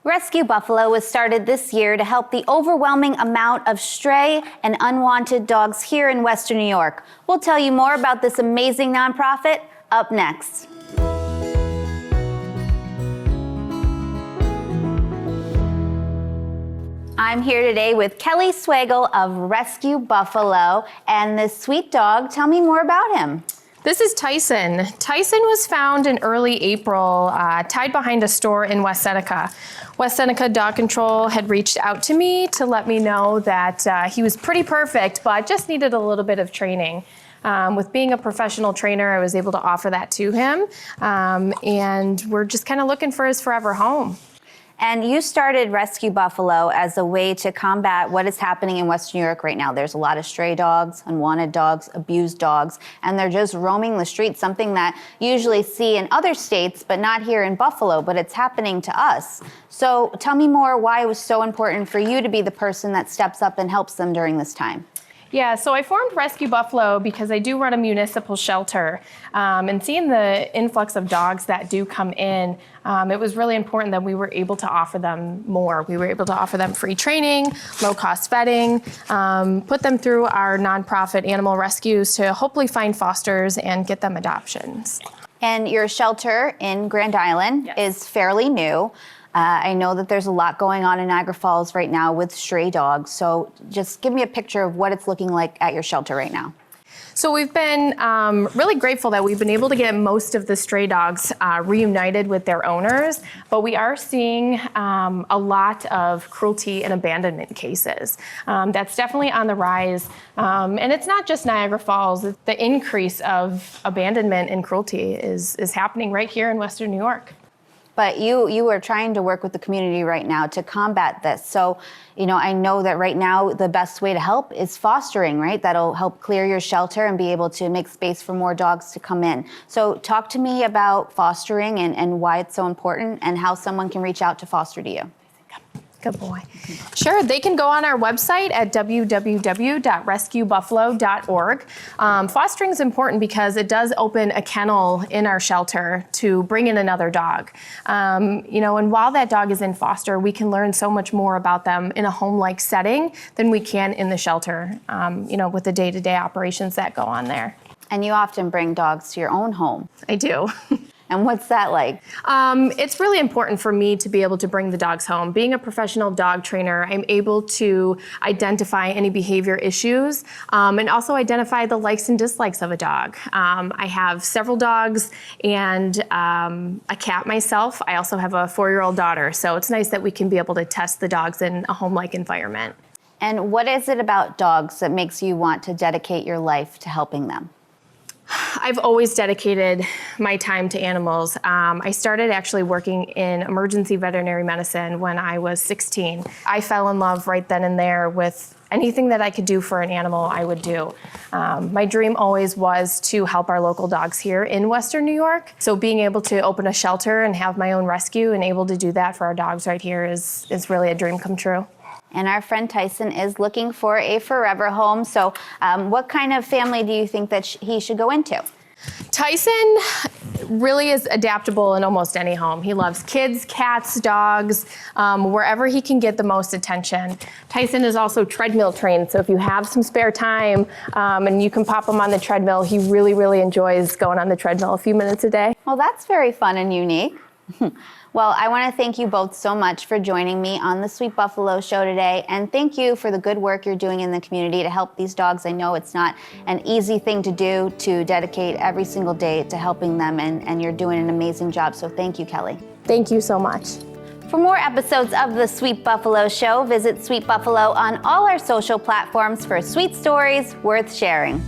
Rescue Buffalo was started this year to help the overwhelming amount of stray and unwanted dogs here in Western New York. We'll tell you more about this amazing nonprofit up next. I'm here today with Kelly Swagel of Rescue Buffalo and this sweet dog. Tell me more about him. This is Tyson. Tyson was found in early April, tied behind a store in West Seneca. West Seneca Dog Control had reached out to me to let me know that he was pretty perfect, but just needed a little bit of training. With being a professional trainer, I was able to offer that to him, and we're just kind of looking for his forever home. And you started Rescue Buffalo as a way to combat what is happening in Western New York right now. There's a lot of stray dogs, unwanted dogs, abused dogs, and they're just roaming the streets, something that you usually see in other states, but not here in Buffalo, but it's happening to us. So tell me more why it was so important for you to be the person that steps up and helps them during this time. Yeah, so I formed Rescue Buffalo because I do run a municipal shelter, and seeing the influx of dogs that do come in, it was really important that we were able to offer them more. We were able to offer them free training, low-cost vetting, put them through our nonprofit animal rescues to hopefully find fosters and get them adoptions. And your shelter in Grand Island is fairly new. I know that there's a lot going on in Niagara Falls right now with stray dogs. So just give me a picture of what it's looking like at your shelter right now. So we've been really grateful that we've been able to get most of the stray dogs reunited with their owners, but we are seeing a lot of cruelty and abandonment cases. That's definitely on the rise, and it's not just Niagara Falls. The increase of abandonment and cruelty is happening right here in Western New York. But you are trying to work with the community right now to combat this. So, I know that right now the best way to help is fostering, right? That'll help clear your shelter and be able to make space for more dogs to come in. So talk to me about fostering and why it's so important and how someone can reach out to foster to you. Good boy. Sure, they can go on our website at www.rescuebuffalo.org. Fostering is important because it does open a kennel in our shelter to bring in another dog. And while that dog is in foster, we can learn so much more about them in a home-like setting than we can in the shelter, with the day-to-day operations that go on there. And you often bring dogs to your own home. I do. And what's that like? It's really important for me to be able to bring the dogs home. Being a professional dog trainer, I'm able to identify any behavior issues and also identify the likes and dislikes of a dog. I have several dogs and a cat myself. I also have a 4-year-old daughter, so it's nice that we can be able to test the dogs in a home-like environment. And what is it about dogs that makes you want to dedicate your life to helping them? I've always dedicated my time to animals. I started actually working in emergency veterinary medicine when I was 16. I fell in love right then and there with anything that I could do for an animal, I would do. My dream always was to help our local dogs here in Western New York. So being able to open a shelter and have my own rescue and able to do that for our dogs right here is really a dream come true. And our friend Tyson is looking for a forever home. So what kind of family do you think that he should go into? Tyson really is adaptable in almost any home. He loves kids, cats, dogs, wherever he can get the most attention. Tyson is also treadmill trained, so if you have some spare time and you can pop him on the treadmill, he really, really enjoys going on the treadmill a few minutes a day. Well, that's very fun and unique. Well, I want to thank you both so much for joining me on the Sweet Buffalo Show today. And thank you for the good work you're doing in the community to help these dogs. I know it's not an easy thing to do, to dedicate every single day to helping them. And you're doing an amazing job. So thank you, Kelly. Thank you so much. For more episodes of the Sweet Buffalo Show, visit Sweet Buffalo on all our social platforms for sweet stories worth sharing.